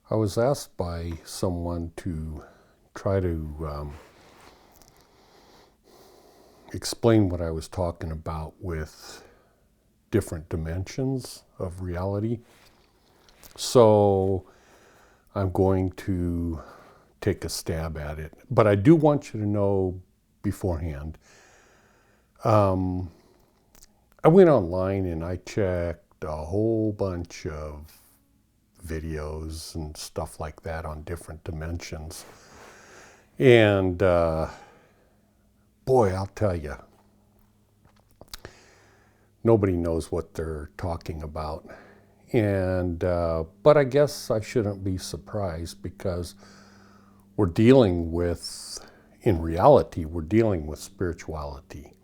I was asked by someone to try to explain what I was talking about with different dimensions of reality. So I'm going to take a stab at it. But I do want you to know beforehand, I went online and I checked a whole bunch of videos and stuff like that on different dimensions. And boy, I'll tell you, nobody knows what they're talking about. And but I guess I shouldn't be surprised, because we're dealing with, in reality, we're dealing with spirituality.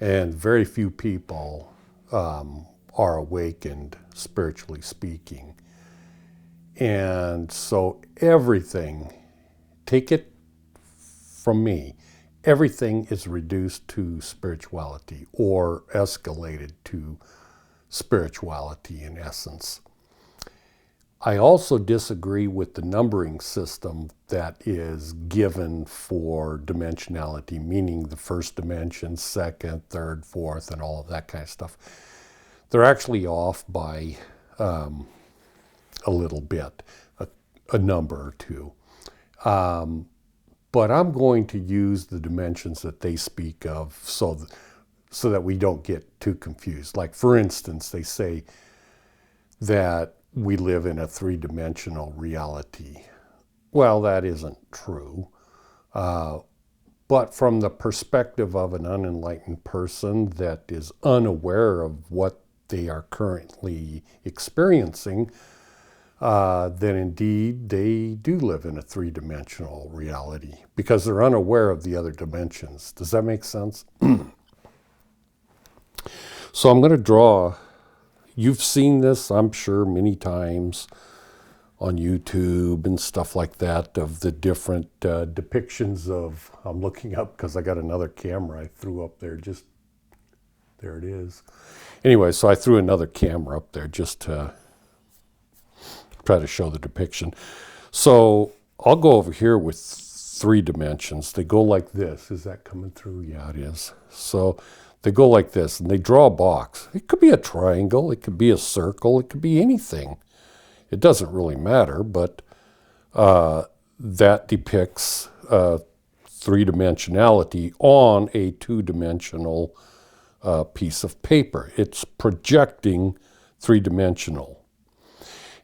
And very few people are awakened, spiritually speaking. And so everything, take it from me, everything is reduced to spirituality or escalated to spirituality in essence. I also disagree with the numbering system that is given for dimensionality, meaning the first dimension, second, third, fourth, and all of that kind of stuff. They're actually off by a little bit, a number or two. But I'm going to use the dimensions that they speak of so that we don't get too confused. Like, for instance, they say that we live in a three-dimensional reality. Well, that isn't true. But from the perspective of an unenlightened person that is unaware of what they are currently experiencing, then indeed they do live in a three-dimensional reality because they're unaware of the other dimensions. Does that make sense? So I'm going to draw. You've seen this, I'm sure, many times on YouTube and stuff like that, of the different depictions of, I'm looking up because I got another camera I threw up there, just, there it is. Anyway, so I threw another camera up there just to try to show the depiction. So I'll go over here with three dimensions. They go like this. Is that coming through? Yeah, it is. So they go like this, and they draw a box. It could be a triangle, it could be a circle, it could be anything. It doesn't really matter, but that depicts three-dimensionality on a two-dimensional piece of paper. It's projecting three-dimensional.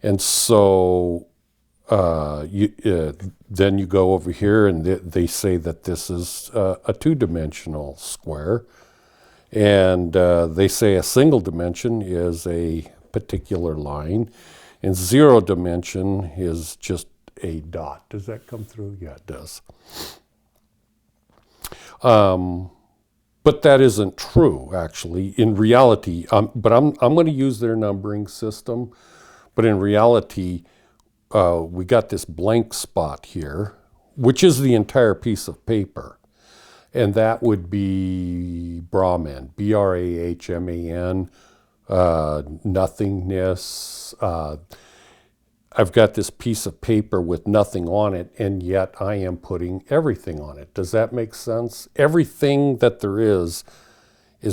And so then you go over here, and they say that this is a two-dimensional square. And they say a single dimension is a particular line, and zero dimension is just a dot. Does that come through? Yeah, it does. But that isn't true, actually. In reality, but I'm going to use their numbering system. But in reality, we got this blank spot here, which is the entire piece of paper. And that would be Brahman, B-R-A-H-M-A-N, nothingness. I've got this piece of paper with nothing on it, and yet I am putting everything on it. Does that make sense? Everything that there is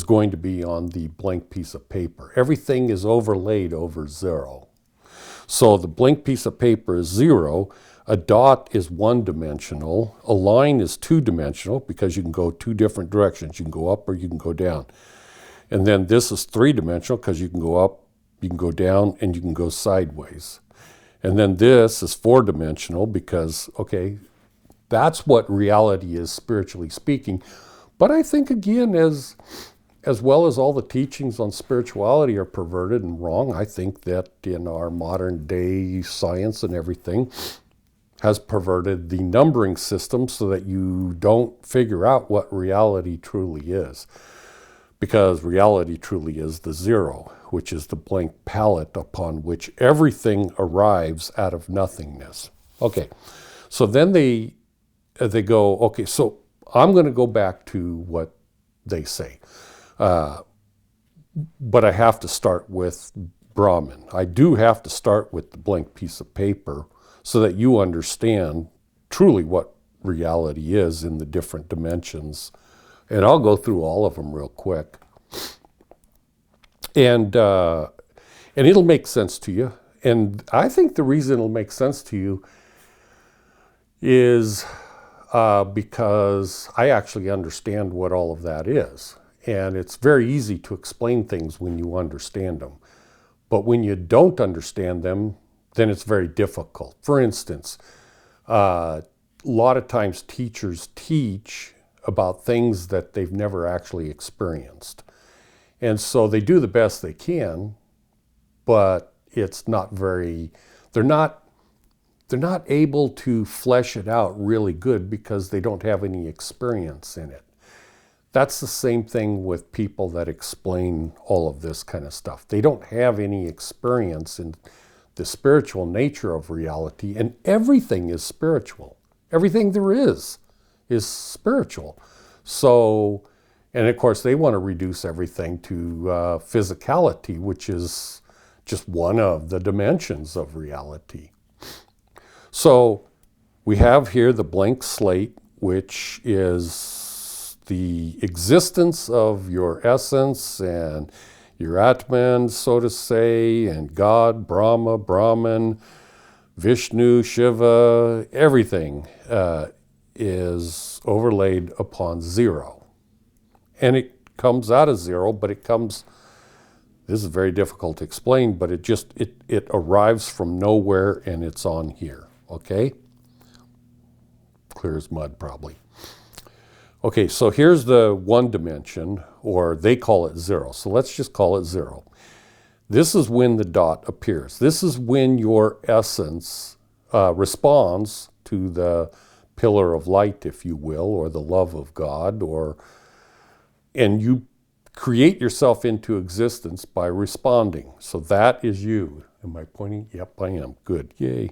going to be on the blank piece of paper. Everything is overlaid over zero. So the blank piece of paper is zero. A dot is one-dimensional. A line is two-dimensional because you can go two different directions. You can go up or you can go down. And then this is three-dimensional because you can go up, you can go down, and you can go sideways. And then this is four-dimensional because, okay, that's what reality is, spiritually speaking. But I think, again, as well as all the teachings on spirituality are perverted and wrong, I think that in our modern day science and everything has perverted the numbering system so that you don't figure out what reality truly is. Because reality truly is the zero, which is the blank palette upon which everything arrives out of nothingness. Okay, so then they go, okay, so I'm going to go back to what they say. But I have to start with Brahman. I do have to start with the blank piece of paper, so that you understand truly what reality is in the different dimensions. And I'll go through all of them real quick. And it'll make sense to you. And I think the reason it'll make sense to you is because I actually understand what all of that is. And it's very easy to explain things when you understand them. But when you don't understand them, then it's very difficult. For instance, a lot of times teachers teach about things that they've never actually experienced. And so they do the best they can, but it's not very, they're not able to flesh it out really good because they don't have any experience in it. That's the same thing with people that explain all of this kind of stuff. They don't have any experience in the spiritual nature of reality, and everything is spiritual. Everything there is spiritual. So, and of course they want to reduce everything to physicality, which is just one of the dimensions of reality. So we have here the blank slate, which is the existence of your essence and your Atman, so to say, and God, Brahma, Brahman, Vishnu, Shiva, everything is overlaid upon zero. And it comes out of zero, but it comes, this is very difficult to explain, but it arrives from nowhere and it's on here, okay? Clear as mud, probably. Okay, so here's the one dimension, or they call it zero. So let's just call it zero. This is when the dot appears. This is when your essence responds to the pillar of light, if you will, or the love of God, and you create yourself into existence by responding. So that is you. Am I pointing? Yep, I am. Good. Yay.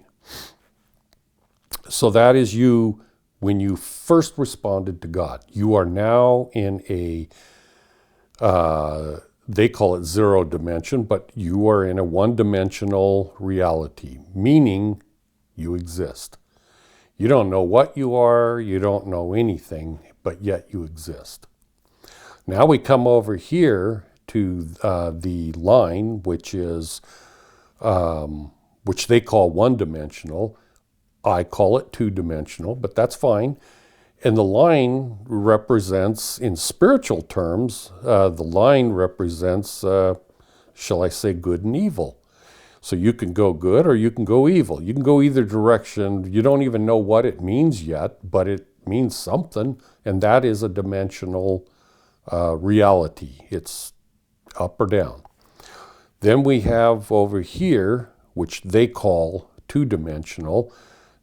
So that is you when you first responded to God. You are now in a, they call it zero dimension, but you are in a one-dimensional reality, meaning you exist. You don't know what you are, you don't know anything, but yet you exist. Now we come over here to the line, which is, which they call one-dimensional. I call it two-dimensional, but that's fine. And the line represents, in spiritual terms, the line represents, shall I say, good and evil. So you can go good or you can go evil. You can go either direction. You don't even know what it means yet, but it means something, and that is a dimensional reality. It's up or down. Then we have over here, which they call two-dimensional.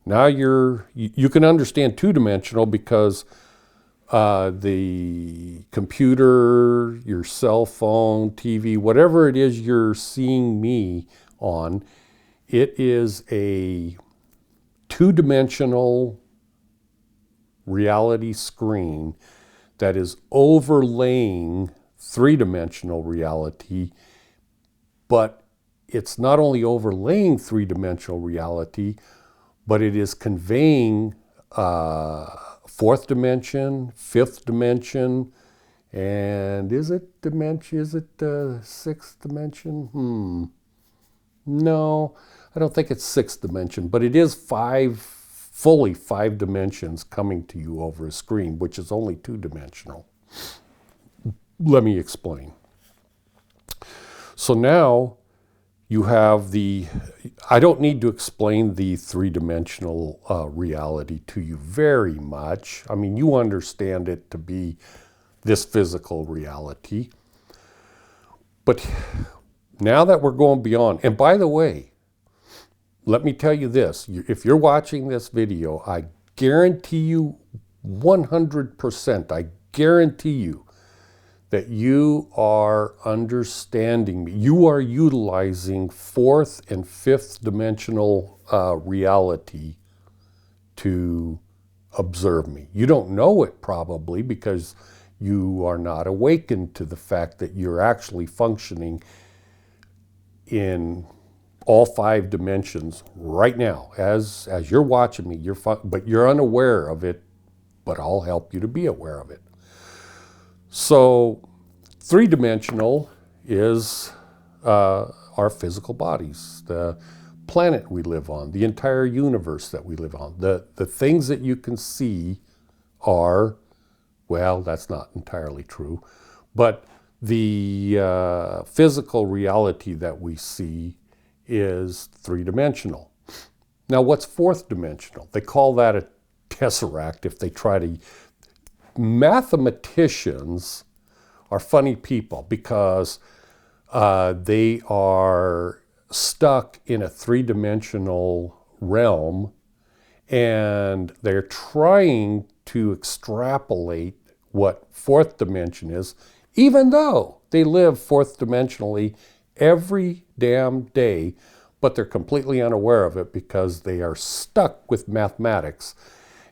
Now you can understand two-dimensional because the computer, your cell phone, TV, whatever it is you're seeing me on, it is a two-dimensional reality screen that is overlaying three-dimensional reality, but it's not only overlaying three-dimensional reality, but it is conveying fourth dimension, fifth dimension, and is it sixth dimension? No, I don't think it's sixth dimension, but it is fully five dimensions coming to you over a screen, which is only two-dimensional. Let me explain. So now you have I don't need to explain the three-dimensional reality to you very much. I mean, you understand it to be this physical reality. But now that we're going beyond, and by the way, let me tell you this, if you're watching this video, I guarantee you 100%, I guarantee you that you are understanding me. You are utilizing fourth and fifth dimensional reality to observe me. You don't know it probably because you are not awakened to the fact that you're actually functioning in all 5 dimensions right now. As you're watching me, but you're unaware of it, but I'll help you to be aware of it. So 3-dimensional is our physical bodies, the planet we live on, the entire universe that we live on. The things that you can see are, well, that's not entirely true, but the physical reality that we see is 3-dimensional. Now, what's 4th-dimensional? They call that a tesseract if they try to... Mathematicians are funny people because they are stuck in a 3-dimensional realm, and they're trying to extrapolate what 4th dimension is, even though they live 4th dimensionally every damn day, but they're completely unaware of it because they are stuck with mathematics.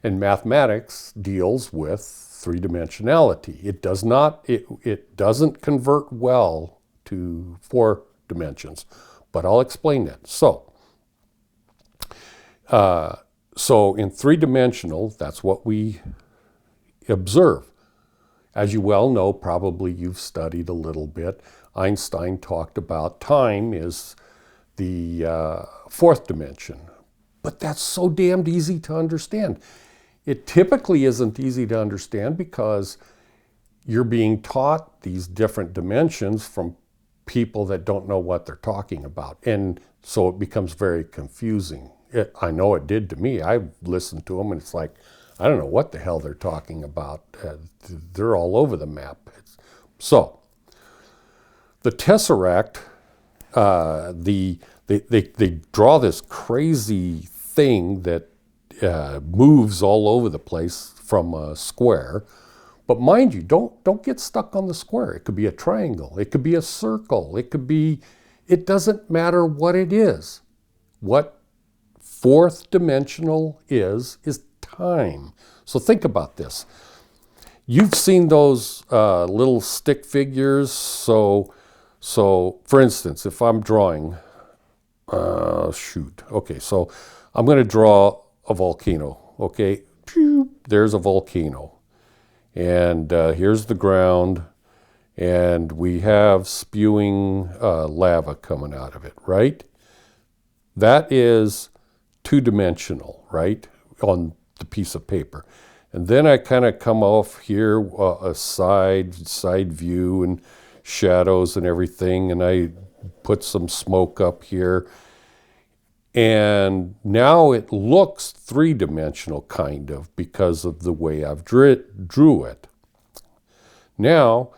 And mathematics deals with 3-dimensionality. It doesn't convert well to 4 dimensions, but I'll explain that. So in 3-dimensional, that's what we observe. As you well know, probably you've studied a little bit, Einstein talked about time is the 4th dimension. But that's so damned easy to understand. It typically isn't easy to understand because you're being taught these different dimensions from people that don't know what they're talking about. And so it becomes very confusing. I know it did to me. I've listened to them and it's like, I don't know what the hell they're talking about. They're all over the map. So the tesseract, they draw this crazy thing that moves all over the place from a square. But mind you, don't get stuck on the square. It could be a triangle. It could be a circle. It doesn't matter what it is. What 4th dimensional is time. So think about this. You've seen those little stick figures. So for instance, if I'm drawing, okay, so I'm going to draw a volcano, okay? There's a volcano. And here's the ground, and we have spewing lava coming out of it, right? That is 2-dimensional, right, on the piece of paper. And then I kind of come off here, a side view and shadows and everything, and I put some smoke up here. And now it looks 3-dimensional kind of because of the way I've drew it. Now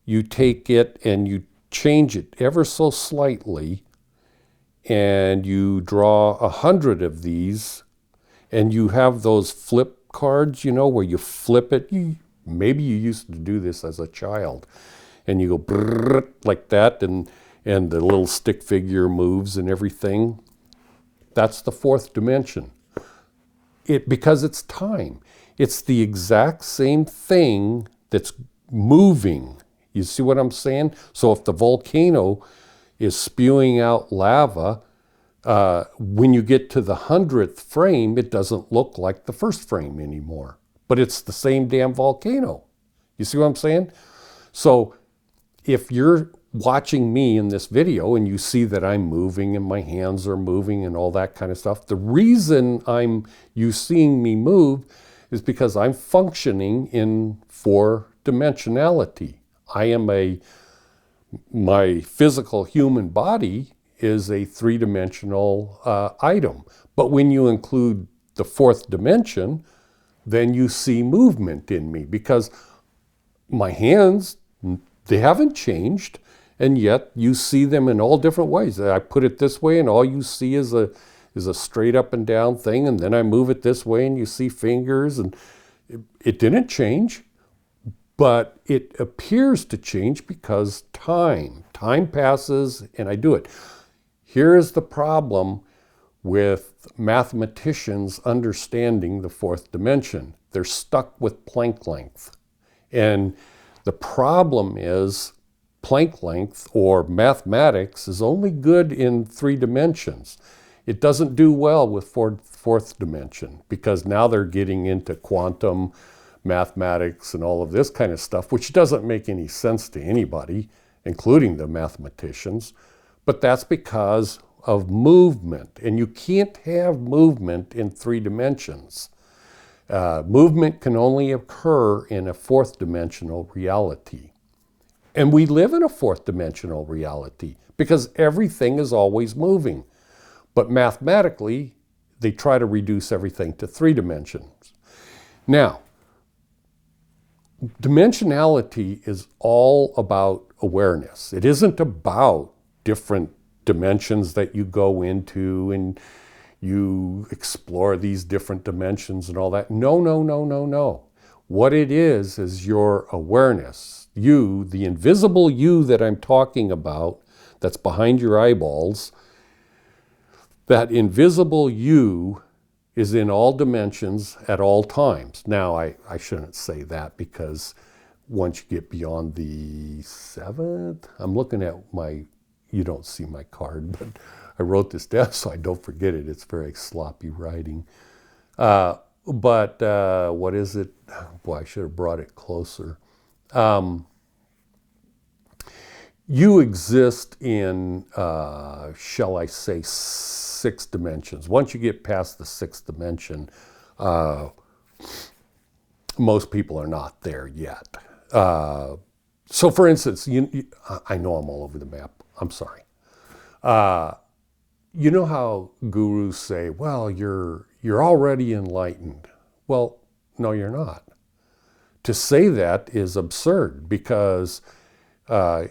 you take it and you change it ever so slightly and you draw 100 of these and you have those flip cards, where you flip it. Maybe you used to do this as a child and you go brrr, like that and the little stick figure moves and everything. That's the 4th dimension. Because it's time. It's the exact same thing that's moving. You see what I'm saying? So if the volcano is spewing out lava, when you get to the 100th frame, it doesn't look like the first frame anymore. But it's the same damn volcano. You see what I'm saying? So if you're watching me in this video and you see that I'm moving and my hands are moving and all that kind of stuff, the reason you seeing me move is because I'm functioning in 4-dimensionality. My physical human body is a 3-dimensional item. But when you include the 4th dimension, then you see movement in me because my hands, they haven't changed. And yet you see them in all different ways. I put it this way and all you see is a straight up and down thing. And then I move it this way and you see fingers. And it didn't change, but it appears to change because time passes and I do it. Here is the problem with mathematicians understanding the 4th dimension. They're stuck with Planck length. And the problem is Planck length or mathematics is only good in 3 dimensions. It doesn't do well with fourth dimension because now they're getting into quantum mathematics and all of this kind of stuff, which doesn't make any sense to anybody, including the mathematicians. But that's because of movement, and you can't have movement in 3 dimensions. Movement can only occur in a 4th dimensional reality. And we live in a 4th dimensional reality because everything is always moving. But mathematically, they try to reduce everything to 3 dimensions. Now, dimensionality is all about awareness. It isn't about different dimensions that you go into and you explore these different dimensions and all that. No, no, no, no, no. What it is your awareness. You, the invisible you that I'm talking about, that's behind your eyeballs, that invisible you is in all dimensions at all times. Now, I shouldn't say that because once you get beyond the 7th, I'm looking at my, you don't see my card, but I wrote this down so I don't forget it. It's very sloppy writing. But what is it? Boy, I should have brought it closer. You exist in, shall I say, 6 dimensions. Once you get past the 6th dimension, most people are not there yet. So for instance, I know I'm all over the map. I'm sorry. You know how gurus say, well, you're already enlightened. Well, no, you're not. To say that is absurd because boy,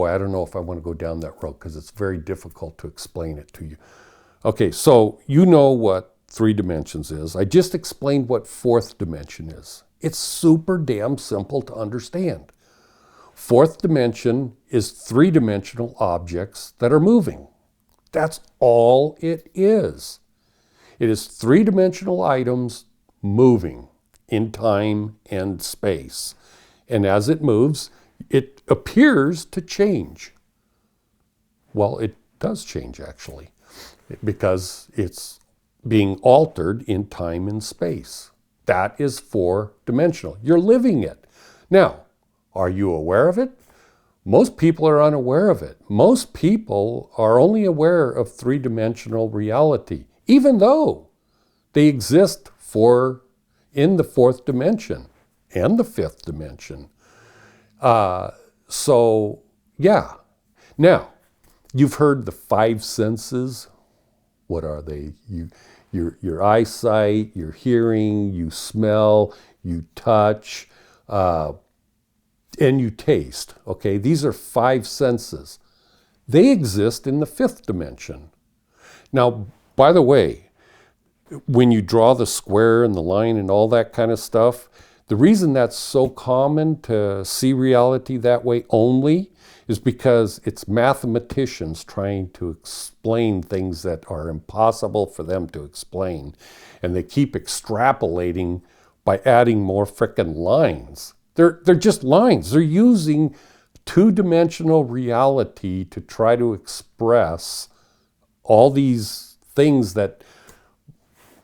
I don't know if I want to go down that road because it's very difficult to explain it to you. Okay, so you know what 3 dimensions is. I just explained what 4th dimension is. It's super damn simple to understand. 4th dimension is 3-dimensional objects that are moving. That's all it is. It is 3-dimensional items moving in time and space. And as it moves, it appears to change. Well, it does change actually, because it's being altered in time and space. That is 4-dimensional. You're living it. Now, are you aware of it? Most people are unaware of it. Most people are only aware of 3-dimensional reality, even though they exist in the 4th dimension and the 5th dimension. So, yeah. Now, you've heard the 5 senses. What are they? Your eyesight, your hearing, you smell, you touch, and you taste. Okay, these are 5 senses. They exist in the 5th dimension. Now, by the way, when you draw the square and the line and all that kind of stuff, the reason that's so common to see reality that way only is because it's mathematicians trying to explain things that are impossible for them to explain. And they keep extrapolating by adding more frickin' lines. They're just lines. They're using 2-dimensional reality to try to express all these things that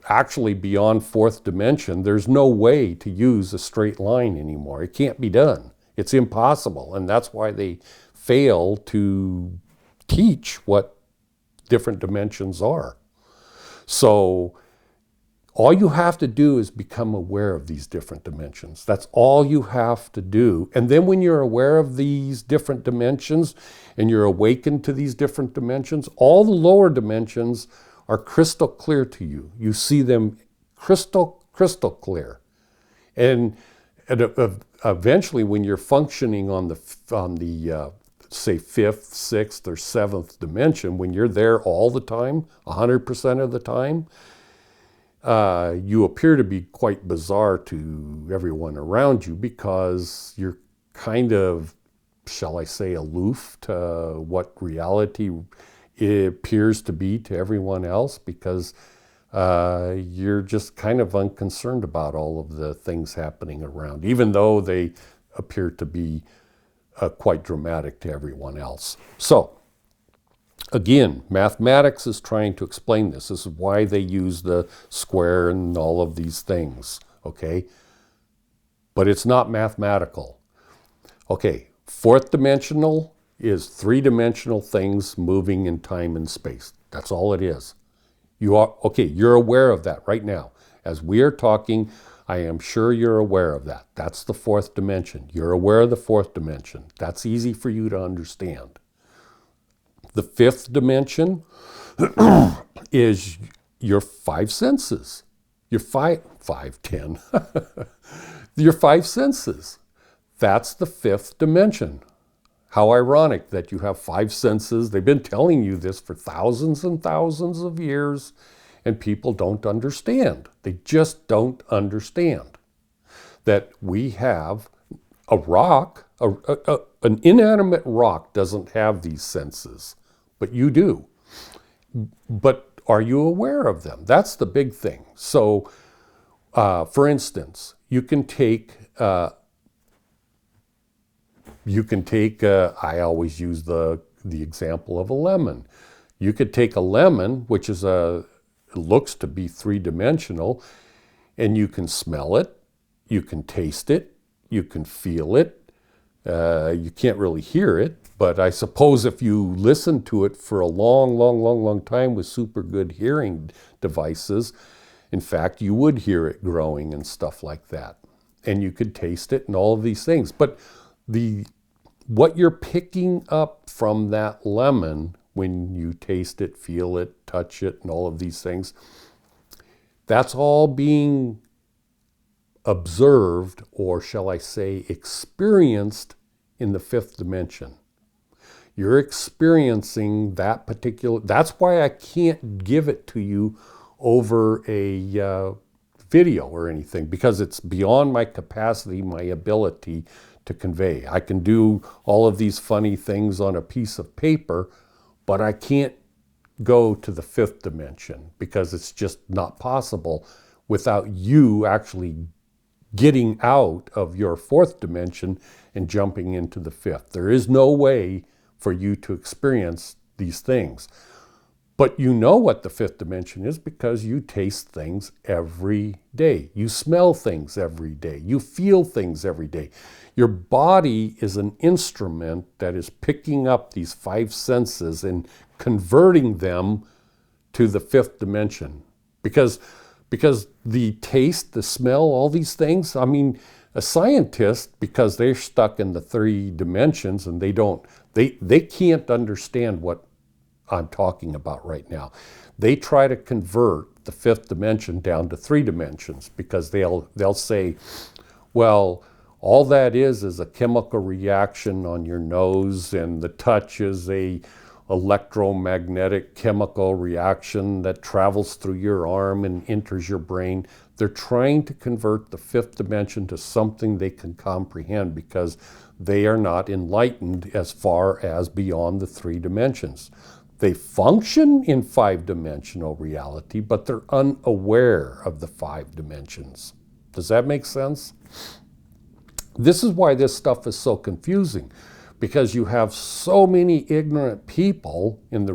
actually beyond 4th dimension, there's no way to use a straight line anymore. It can't be done. It's impossible. And that's why they fail to teach what different dimensions are. So all you have to do is become aware of these different dimensions. That's all you have to do. And then when you're aware of these different dimensions and you're awakened to these different dimensions, all the lower dimensions are crystal clear to you. You see them crystal clear. And eventually when you're functioning on the say 5th, 6th, or 7th dimension, when you're there all the time, 100% of the time, you appear to be quite bizarre to everyone around you because you're kind of, shall I say, aloof to what reality it appears to be to everyone else, because you're just kind of unconcerned about all of the things happening around, even though they appear to be quite dramatic to everyone else. So, again, mathematics is trying to explain this. This is why they use the square and all of these things, okay? But it's not mathematical. Okay, fourth dimensional is three-dimensional things moving in time and space. That's all it is. You're aware of that right now. As we are talking, I am sure you're aware of that. That's the fourth dimension. You're aware of the fourth dimension. That's easy for you to understand. The fifth dimension is your five senses. Your your five senses. That's the fifth dimension. How ironic that you have five senses. They've been telling you this for thousands and thousands of years, and people don't understand. They just don't understand that we have a rock, an inanimate rock doesn't have these senses, but you do. But are you aware of them? That's the big thing. So, for instance, you can take, I always use the example of a lemon. You could take a lemon, which is looks to be three-dimensional, and you can smell it, you can taste it, you can feel it. You can't really hear it, but I suppose if you listen to it for a long time with super good hearing devices, in fact, you would hear it growing and stuff like that. And you could taste it and all of these things. But what you're picking up from that lemon when you taste it, feel it, touch it, and all of these things, that's all being observed, or shall I say experienced, in the fifth dimension. You're experiencing that particular, that's why I can't give it to you over a video or anything, because it's beyond my capacity, my ability to convey. I can do all of these funny things on a piece of paper, but I can't go to the fifth dimension because it's just not possible without you actually getting out of your fourth dimension and jumping into the fifth. There is no way for you to experience these things. But you know what the fifth dimension is because you taste things every day. You smell things every day. You feel things every day. Your body is an instrument that is picking up these five senses and converting them to the fifth dimension. Because the taste, the smell, all these things, I mean, a scientist, because they're stuck in the three dimensions and they can't understand what I'm talking about right now. They try to convert the fifth dimension down to three dimensions because they'll say, well, all that is a chemical reaction on your nose, and the touch is a electromagnetic chemical reaction that travels through your arm and enters your brain. They're trying to convert the fifth dimension to something they can comprehend because they are not enlightened as far as beyond the three dimensions. They function in five-dimensional reality, but they're unaware of the five dimensions. Does that make sense? This is why this stuff is so confusing, because you have so many ignorant people in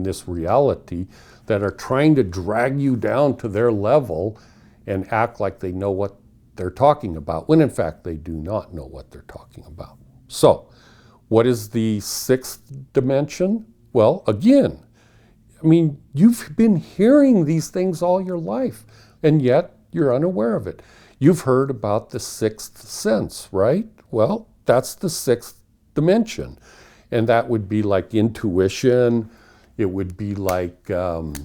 this reality that are trying to drag you down to their level and act like they know what they're talking about, when in fact they do not know what they're talking about. So, what is the sixth dimension? Well, again, I mean, you've been hearing these things all your life, and yet you're unaware of it. You've heard about the sixth sense, right? Well, that's the sixth dimension. And that would be like intuition. It would be like, shall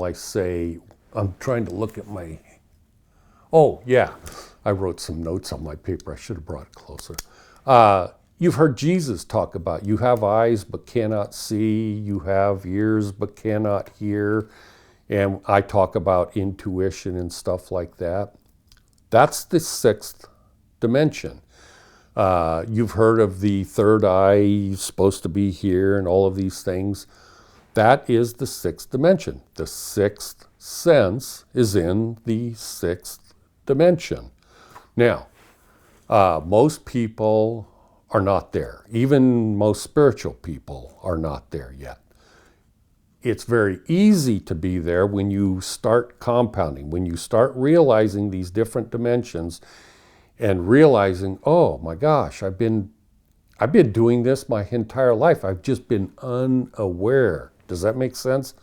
I say, I'm trying to look at my, oh yeah, I wrote some notes on my paper. I should have brought it closer. You've heard Jesus talk about, you have eyes but cannot see, you have ears but cannot hear. And I talk about intuition and stuff like that. That's the sixth dimension. You've heard of the third eye supposed to be here and all of these things. That is the sixth dimension. The sixth sense is in the sixth dimension. Now, most people are not there. Even most spiritual people are not there yet. It's very easy to be there when you start compounding, when you start realizing these different dimensions and realizing, oh my gosh, I've been doing this my entire life. I've just been unaware. Does that make sense?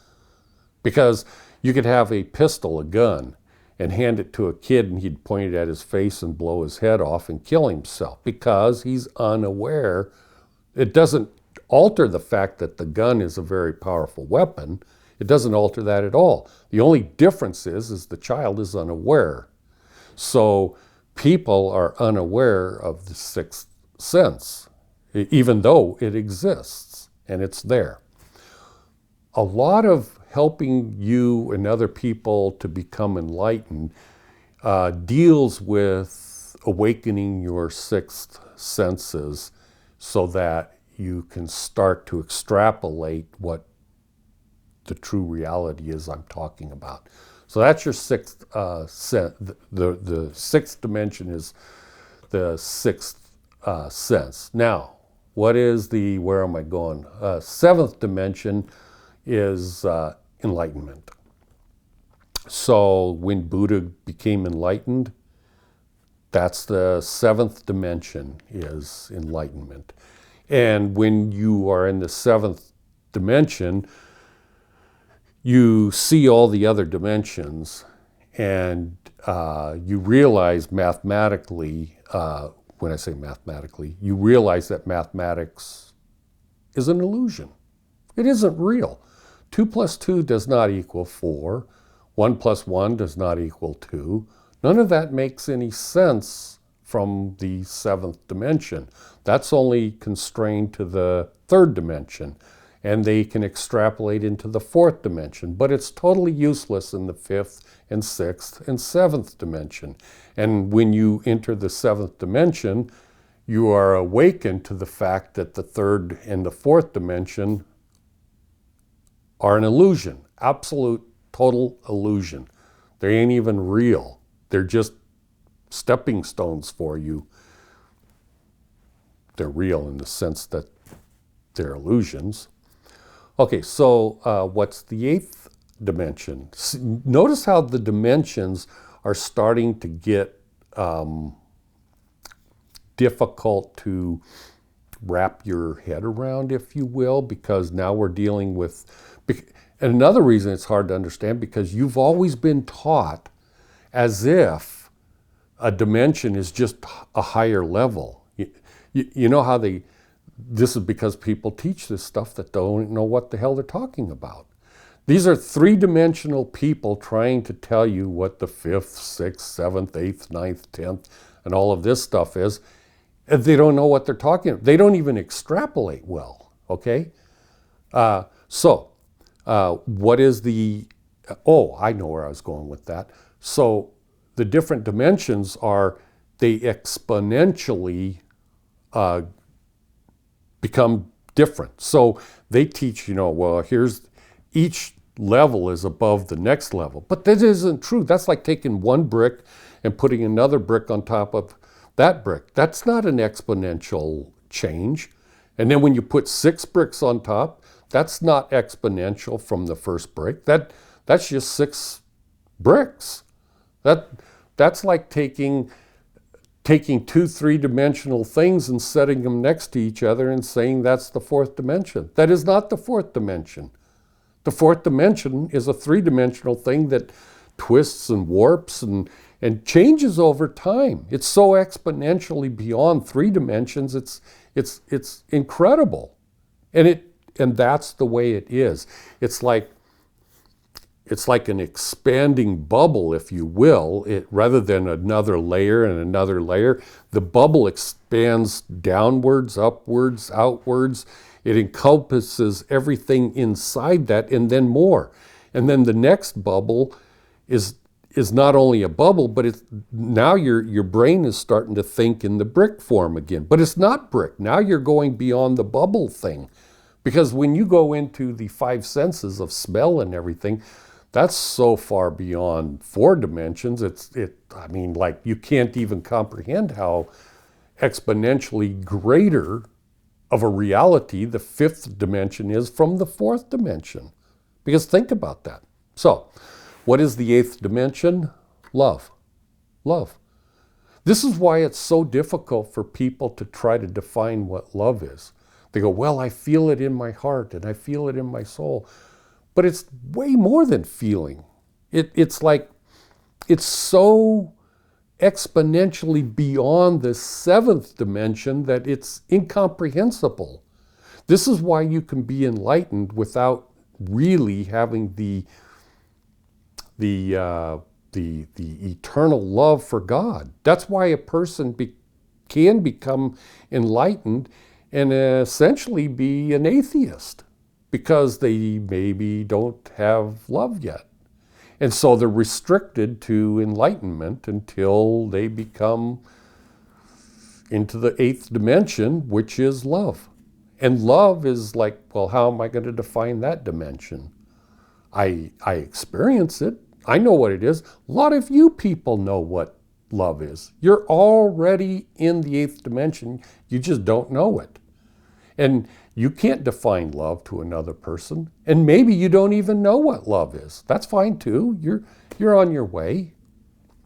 Because you could have a pistol, a gun, and hand it to a kid and he'd point it at his face and blow his head off and kill himself because he's unaware. It doesn't alter the fact that the gun is a very powerful weapon. It doesn't alter that at all. The only difference is the child is unaware. So people are unaware of the sixth sense, even though it exists and it's there. A lot of helping you and other people to become enlightened deals with awakening your sixth senses so that you can start to extrapolate what the true reality is I'm talking about. So that's your sixth sense. The sixth dimension is the sixth sense. Now, what is where am I going? Seventh dimension is enlightenment. So when Buddha became enlightened, that's the seventh dimension, is enlightenment. And when you are in the seventh dimension, you see all the other dimensions and you realize mathematically, when I say mathematically, you realize that mathematics is an illusion. It isn't real. 2 plus 2 does not equal 4. 1 plus 1 does not equal 2. None of that makes any sense from the seventh dimension. That's only constrained to the third dimension, and they can extrapolate into the fourth dimension, but it's totally useless in the fifth and sixth and seventh dimension. And when you enter the seventh dimension, you are awakened to the fact that the third and the fourth dimension are an illusion, absolute, total illusion. They ain't even real. They're just stepping stones for you. They're real in the sense that they're illusions. Okay, so what's the eighth dimension? Notice how the dimensions are starting to get difficult to wrap your head around, if you will, because now we're dealing with, and another reason it's hard to understand, because you've always been taught as if a dimension is just a higher level. You know how this is because people teach this stuff that don't know what the hell they're talking about. These are three-dimensional people trying to tell you what the fifth, sixth, seventh, eighth, ninth, 10th, and all of this stuff is. And they don't know what they're talking about. They don't even extrapolate well, okay? So what is I know where I was going with that. So the different dimensions they exponentially become different. So they teach, well, here's each level is above the next level. But that isn't true. That's like taking one brick and putting another brick on top of that brick. That's not an exponential change. And then when you put 6 bricks on top, that's not exponential from the first brick. That's just 6 bricks. That's like taking 2 three-dimensional things and setting them next to each other and saying that's the fourth dimension. That is not the fourth dimension. The fourth dimension is a three-dimensional thing that twists and warps and changes over time. It's so exponentially beyond 3 dimensions. It's incredible, and that's the way it is. It's like an expanding bubble, if you will. Rather than another layer and another layer, the bubble expands downwards, upwards, outwards. It encompasses everything inside that and then more. And then the next bubble is not only a bubble, but now your brain is starting to think in the brick form again. But it's not brick. Now you're going beyond the bubble thing. Because when you go into the 5 senses of smell and everything, That's so far beyond 4 dimensions. I mean, like, you can't even comprehend how exponentially greater of a reality the 5th dimension is from the 4th dimension. Because think about that. So, what is the 8th dimension? Love. Love. This is why it's so difficult for people to try to define what love is. They go, well, I feel it in my heart and I feel it in my soul. But it's way more than feeling. It's like, it's so exponentially beyond the 7th dimension that it's incomprehensible. This is why you can be enlightened without really having the eternal love for God. That's why a person can become enlightened and essentially be an atheist, because they maybe don't have love yet. And so they're restricted to enlightenment until they become into the 8th dimension, which is love. And love is like, well, how am I going to define that dimension? I experience it. I know what it is. A lot of you people know what love is. You're already in the 8th dimension. You just don't know it. And you can't define love to another person. And maybe you don't even know what love is. That's fine too. You're on your way.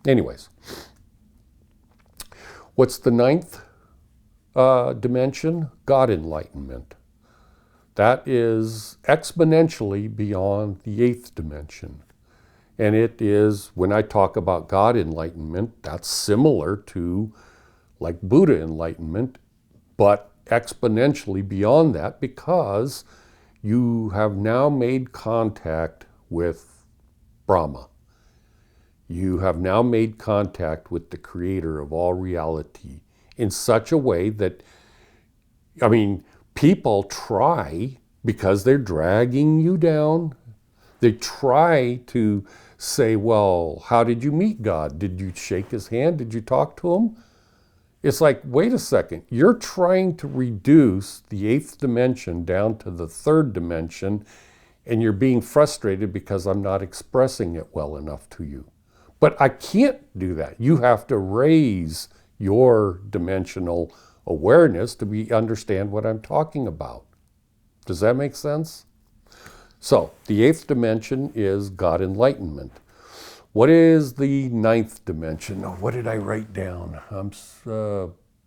Anyways, what's the 9th dimension? God enlightenment. That is exponentially beyond the 8th dimension. And it is, when I talk about God enlightenment, that's similar to like Buddha enlightenment, but exponentially beyond that, because you have now made contact with Brahma. You have now made contact with the creator of all reality in such a way that, I mean, people try, because they're dragging you down, they try to say, well, how did you meet God? Did you shake his hand? Did you talk to him? It's like, wait a second, you're trying to reduce the 8th dimension down to the 3rd dimension, and you're being frustrated because I'm not expressing it well enough to you. But I can't do that. You have to raise your dimensional awareness to understand what I'm talking about. Does that make sense? So, the 8th dimension is God enlightenment. What is the 9th dimension? Oh, what did I write down?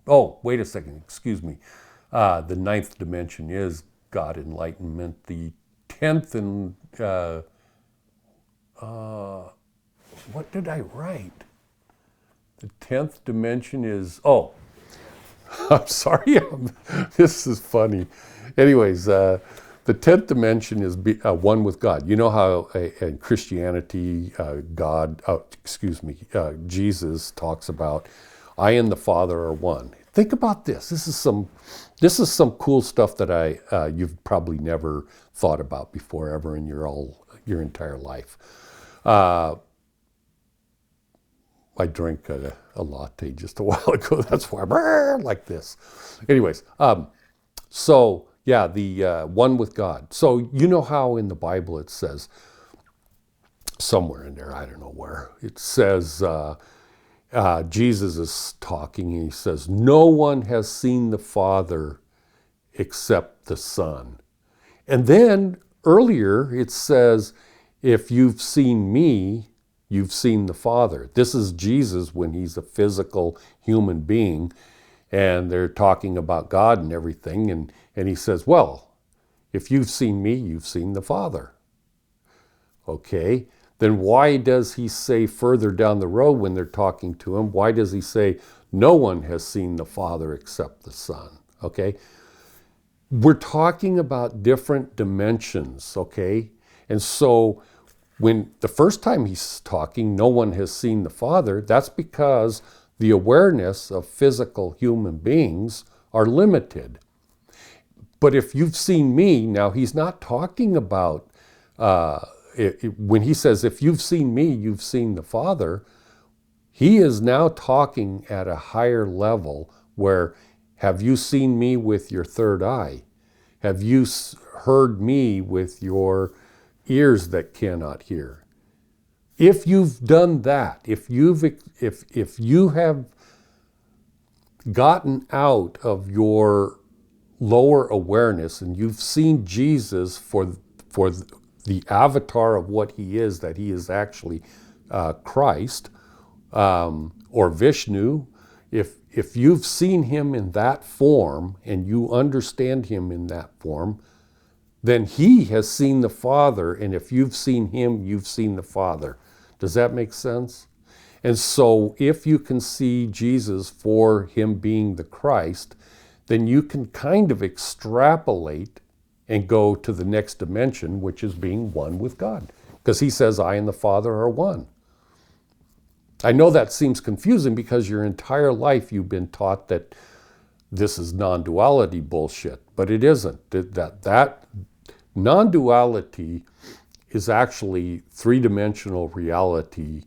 Oh, wait a second, excuse me. The 9th dimension is God enlightenment. The 10th and, what did I write? The 10th dimension is, oh, I'm sorry, this is funny. Anyways, the 10th dimension is one with God. You know how in Christianity, Jesus talks about, I and the Father are one. Think about this. This is some cool stuff that you've probably never thought about before ever in your entire life. I drank a latte just a while ago. That's why I'm like this. Anyways, so yeah, the one with God. So you know how in the Bible it says, somewhere in there, I don't know where, it says, Jesus is talking and he says, no one has seen the Father except the Son. And then earlier it says, if you've seen me, you've seen the Father. This is Jesus when he's a physical human being, and they're talking about God and everything, and he says, well, if you've seen me, you've seen the Father. Okay, then why does he say further down the road when they're talking to him, why does he say, no one has seen the Father except the Son? Okay, we're talking about different dimensions, okay? And so when the first time he's talking, no one has seen the Father, that's because the awareness of physical human beings are limited. But if you've seen me, now he's not talking about, when he says, if you've seen me, you've seen the Father, he is now talking at a higher level where, have you seen me with your third eye? Have you heard me with your ears that cannot hear? If you've done that, if you have gotten out of your lower awareness and you've seen Jesus for the avatar of what he is, that he is actually Christ or Vishnu, if you've seen him in that form and you understand him in that form, then he has seen the Father, and if you've seen him, you've seen the Father. Does that make sense? And so if you can see Jesus for him being the Christ, then you can kind of extrapolate and go to the next dimension, which is being one with God. Because he says, I and the Father are one. I know that seems confusing because your entire life you've been taught that this is non-duality bullshit, but it isn't. That non-duality is actually three-dimensional reality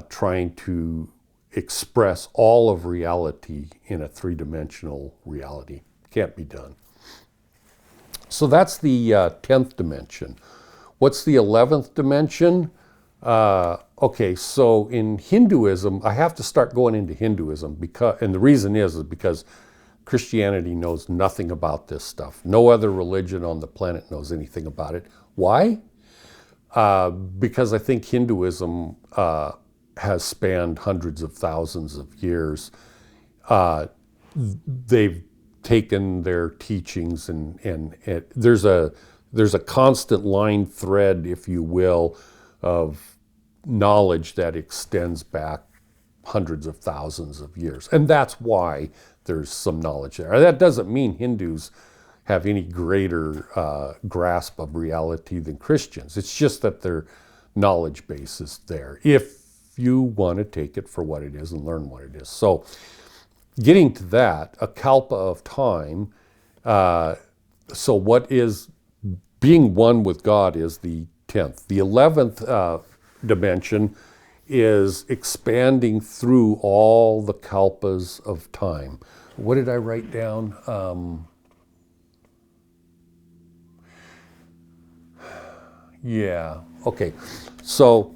trying to express all of reality in a three-dimensional reality. Can't be done. So that's the 10th dimension. What's the 11th dimension? Okay, so in Hinduism, I have to start going into Hinduism, and the reason is because Christianity knows nothing about this stuff. No other religion on the planet knows anything about it. Why? Because I think Hinduism has spanned hundreds of thousands of years. They've taken their teachings and there's a constant line thread, if you will, of knowledge that extends back hundreds of thousands of years. And that's why there's some knowledge there. That doesn't mean Hindus have any greater grasp of reality than Christians. It's just that their knowledge base is there, if you want to take it for what it is and learn what it is. So getting to that, a kalpa of time, so what is being one with God is the 10th. The 11th dimension is expanding through all the kalpas of time. What did I write down? Yeah, okay. So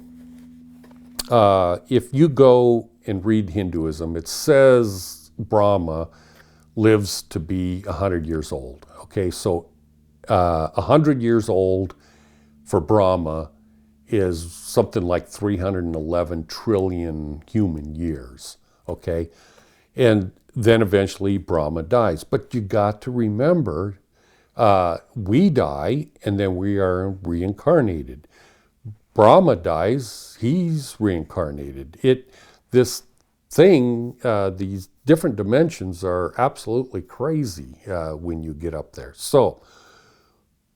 if you go and read Hinduism, it says Brahma lives to be 100 years old. Okay, so 100 years old for Brahma is something like 311 trillion human years, okay? And then eventually Brahma dies. But you got to remember, we die and then we are reincarnated. Brahma dies, he's reincarnated. This thing, these different dimensions are absolutely crazy when you get up there. So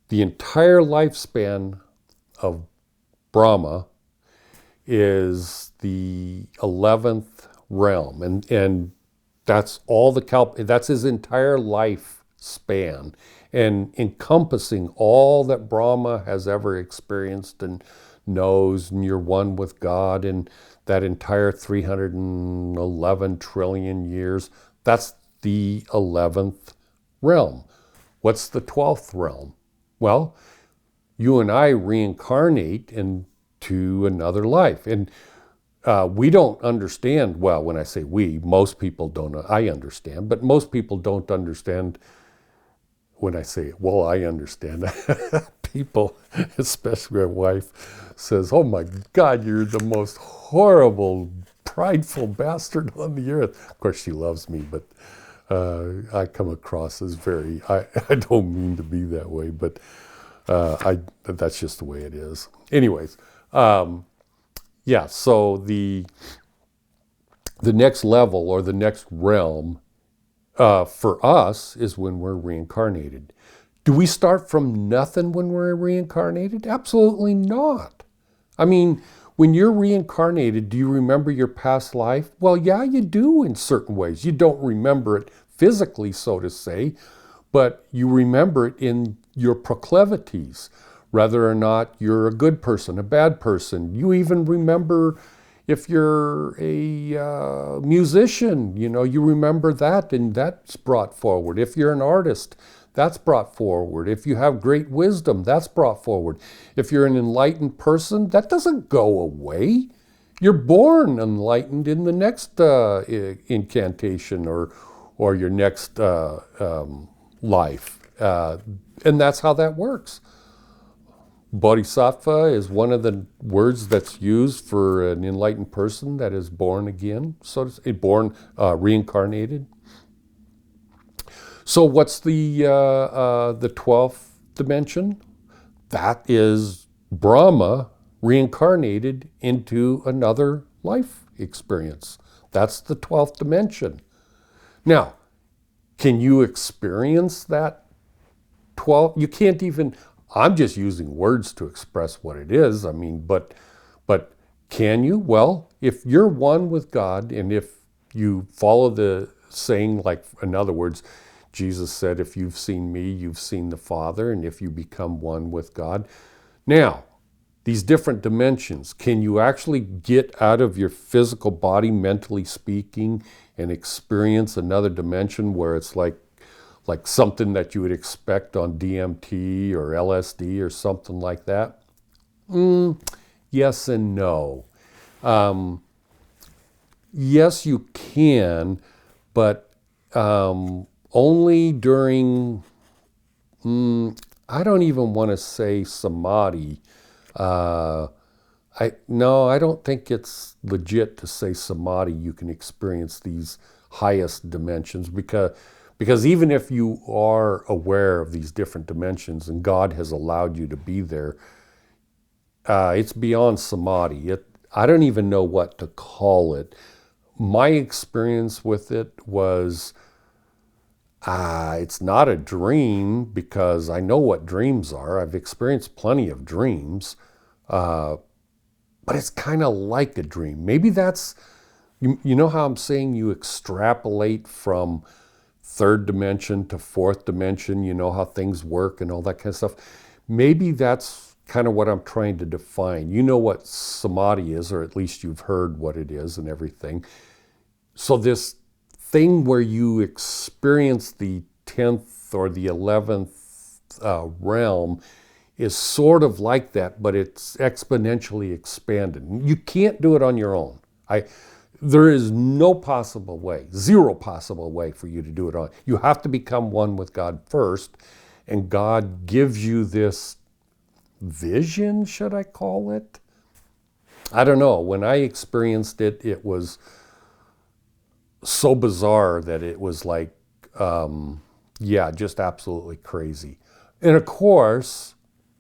the entire lifespan of Brahma is the 11th realm, and that's all that's his entire life span, and encompassing all that Brahma has ever experienced and knows, and you're one with God, and that entire 311 trillion years, that's the 11th realm. What's the 12th realm? Well, you and I reincarnate into another life. And we don't understand, well, when I say we, most people don't, I understand, but most people don't understand when I say, well, I understand. People, especially my wife, says, oh my God, you're the most horrible, prideful bastard on the earth. Of course, she loves me, but I come across as very, I don't mean to be that way, but that's just the way it is. Anyways, yeah, so the next level or the next realm for us is when we're reincarnated. Do we start from nothing when we're reincarnated? Absolutely not. I mean, when you're reincarnated, do you remember your past life? Well, yeah, you do in certain ways. You don't remember it physically, so to say, but you remember it in your proclivities, whether or not you're a good person, a bad person. You even remember if you're a musician, you remember that, and that's brought forward. If you're an artist, that's brought forward. If you have great wisdom, that's brought forward. If you're an enlightened person, that doesn't go away. You're born enlightened in the next incantation or your next life. And that's how that works. Bodhisattva is one of the words that's used for an enlightened person that is born again, so to say, reincarnated. So what's the 12th dimension? That is Brahma reincarnated into another life experience. That's the 12th dimension. Now, can you experience that 12? You can't even, I'm just using words to express what it is. I mean, but can you? Well, if you're one with God, and if you follow the saying, like, in other words, Jesus said, if you've seen me, you've seen the Father, and if you become one with God. Now, these different dimensions, can you actually get out of your physical body, mentally speaking, and experience another dimension where it's like something that you would expect on DMT or LSD or something like that? Yes and no. Yes, you can, but only during, I don't even want to say samadhi. I don't think it's legit to say samadhi you can experience these highest dimensions, because even if you are aware of these different dimensions and God has allowed you to be there, it's beyond samadhi. I don't even know what to call it. My experience with it was, it's not a dream, because I know what dreams are. I've experienced plenty of dreams, but it's kind of like a dream. Maybe that's, you know how I'm saying you extrapolate from third dimension to fourth dimension, you know how things work and all that kind of stuff. Maybe that's kind of what I'm trying to define. You know what samadhi is, or at least you've heard what it is and everything. So this thing where you experience the 10th or the 11th realm is sort of like that, but it's exponentially expanded. You can't do it on your own. There is no possible way, zero possible way for you to do it on. You have to become one with God first, and God gives you this vision, should I call it? I don't know. When I experienced it, it was so bizarre that it was like, just absolutely crazy. And of course,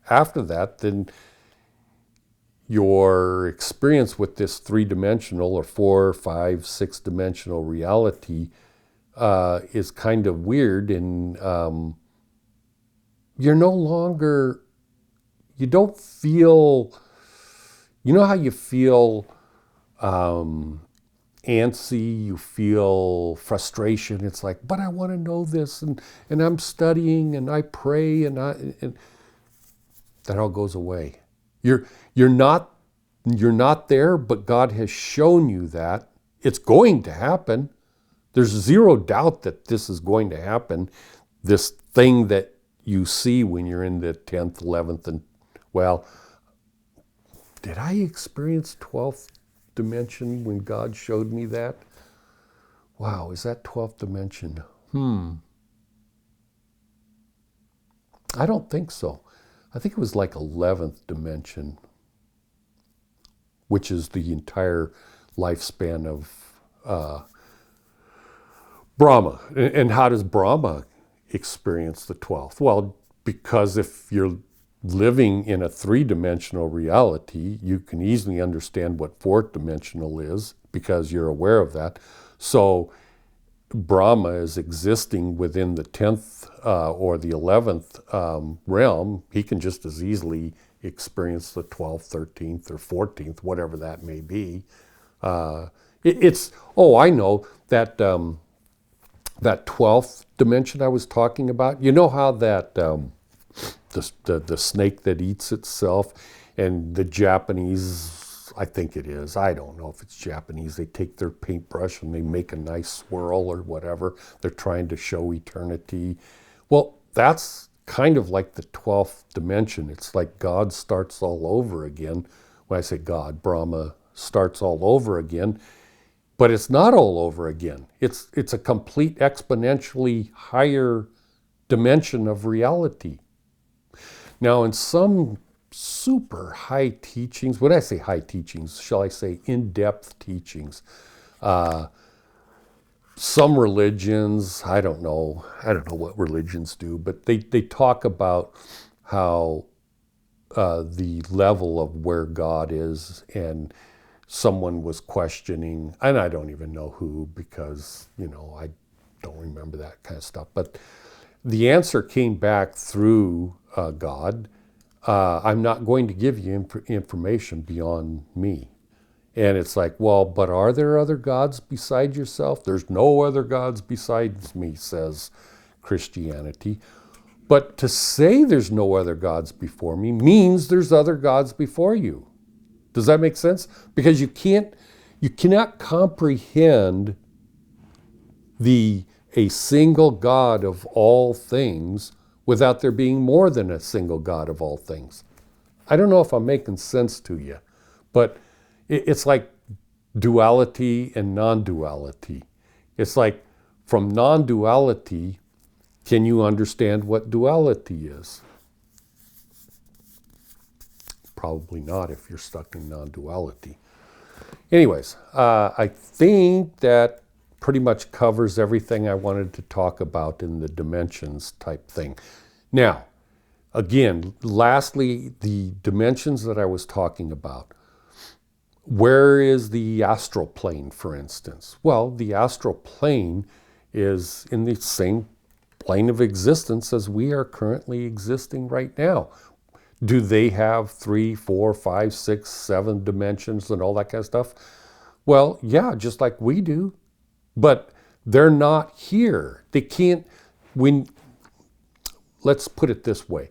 after that, then your experience with this three-dimensional or 4, 5, 6-dimensional reality is kind of weird, and you're no longer, you don't feel, you know how you feel antsy, you feel frustration. It's like, but I want to know this, and I'm studying, and I pray, and that all goes away. You're not there, but God has shown you that it's going to happen. There's zero doubt that this is going to happen. This thing that you see when you're in the 10th, 11th, and, well, did I experience 12th dimension when God showed me that? Wow, is that 12th dimension? I don't think so. I think it was like 11th dimension, which is the entire lifespan of Brahma. And how does Brahma experience the 12th? Well, because if you're living in a three-dimensional reality, you can easily understand what fourth dimensional is, because you're aware of that. So Brahma is existing within the 10th or the 11th realm. He can just as easily experience the 12th, 13th, or 14th, whatever that may be. I know that that 12th dimension I was talking about. You know how that the snake that eats itself, and the Japanese, I think it is, I don't know if it's Japanese, they take their paintbrush and they make a nice swirl or whatever. They're trying to show eternity. Well, that's kind of like the 12th dimension. It's like God starts all over again. When I say God, Brahma starts all over again, but it's not all over again. It's a complete exponentially higher dimension of reality. Now, in some super high teachings, when I say high teachings, shall I say in-depth teachings, some religions, I don't know what religions do, but they talk about how the level of where God is, and someone was questioning, and I don't even know who, because, I don't remember that kind of stuff, but the answer came back through God. I'm not going to give you information beyond me. And it's like, well, but are there other gods beside yourself? There's no other gods besides me, says Christianity. But to say there's no other gods before me means there's other gods before you. Does that make sense? Because you cannot comprehend a single God of all things without there being more than a single God of all things. I don't know if I'm making sense to you, but it's like duality and non-duality. It's like from non-duality, can you understand what duality is? Probably not if you're stuck in non-duality. Anyways, I think that pretty much covers everything I wanted to talk about in the dimensions type thing. Now, again, lastly, the dimensions that I was talking about. Where is the astral plane, for instance? Well, the astral plane is in the same plane of existence as we are currently existing right now. Do they have 3, 4, 5, 6, 7 dimensions and all that kind of stuff? Well, yeah, just like we do. But they're not here. They can't, let's put it this way.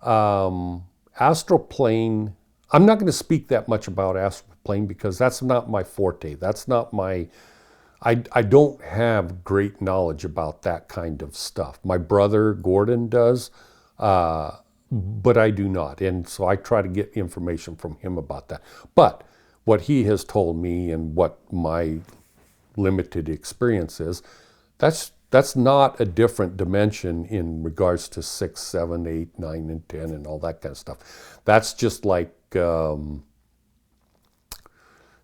Astral plane, I'm not going to speak that much about astral plane because that's not my forte. That's not I don't have great knowledge about that kind of stuff. My brother Gordon does, but I do not. And so I try to get information from him about that. But what he has told me and what my limited experience is, that's not a different dimension in regards to 6, 7, 8, 9, and 10 and all that kind of stuff. That's just like, that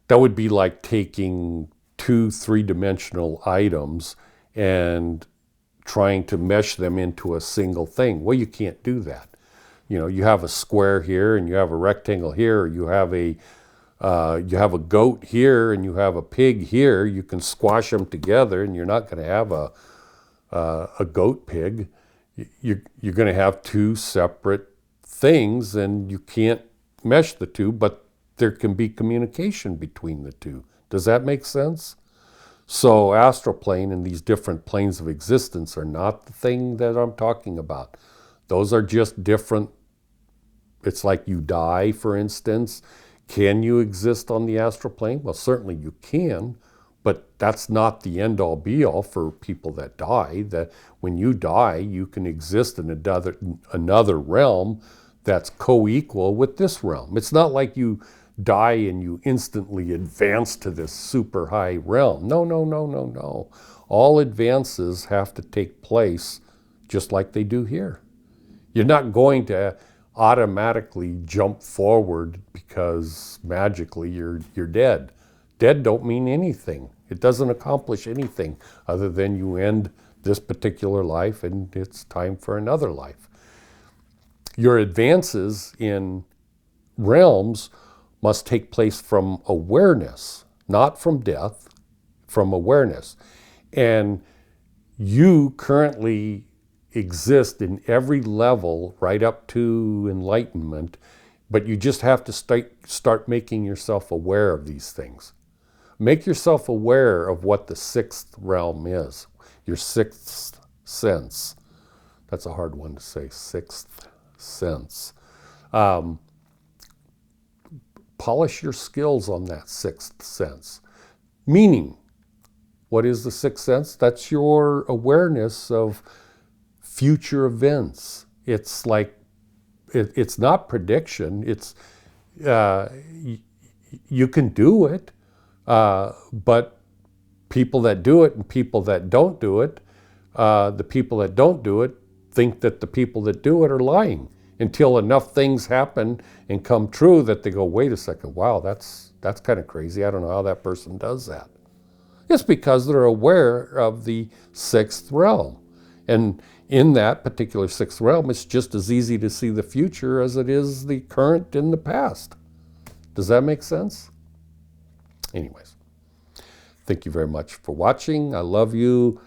would be like taking 2 3-dimensional items and trying to mesh them into a single thing. Well, you can't do that. You have a square here and you have a rectangle here, or you have a goat here and you have a pig here. You can squash them together and you're not going to have a goat pig. You're going to have 2 separate things, and you can't mesh the 2, but there can be communication between the 2. Does that make sense? So astral plane and these different planes of existence are not the thing that I'm talking about. Those are just different. It's like you die, for instance. Can you exist on the astral plane? Well, certainly you can, but that's not the end-all be-all for people that die. That when you die, you can exist in another realm that's co-equal with this realm. It's not like you die and you instantly advance to this super high realm. No, no, no, no, no. All advances have to take place just like they do here. You're not going to automatically jump forward because magically you're dead. Dead don't mean anything. It doesn't accomplish anything other than you end this particular life and it's time for another life. Your advances in realms must take place from awareness, not from death, from awareness. And you currently exist in every level right up to enlightenment, but you just have to start making yourself aware of these things. Make yourself aware of what the 6th realm is, your 6th sense. That's a hard one to say, 6th sense. Polish your skills on that 6th sense. Meaning, what is the 6th sense? That's your awareness of future events. It's like, it's not prediction. It's, you can do it, but people that do it and people that don't do it, the people that don't do it think that the people that do it are lying until enough things happen and come true that they go, wait a second, wow, that's kind of crazy. I don't know how that person does that. It's because they're aware of the sixth realm. And in that particular sixth realm, it's just as easy to see the future as it is the current and the past. Does that make sense? Anyways, thank you very much for watching. I love you.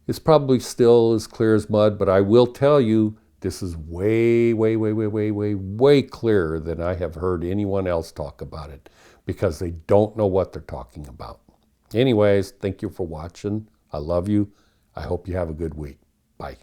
It's probably still as clear as mud, but I will tell you, this is way, way, way, way, way, way, way clearer than I have heard anyone else talk about it, because they don't know what they're talking about. Anyways, thank you for watching. I love you. I hope you have a good week. Bye.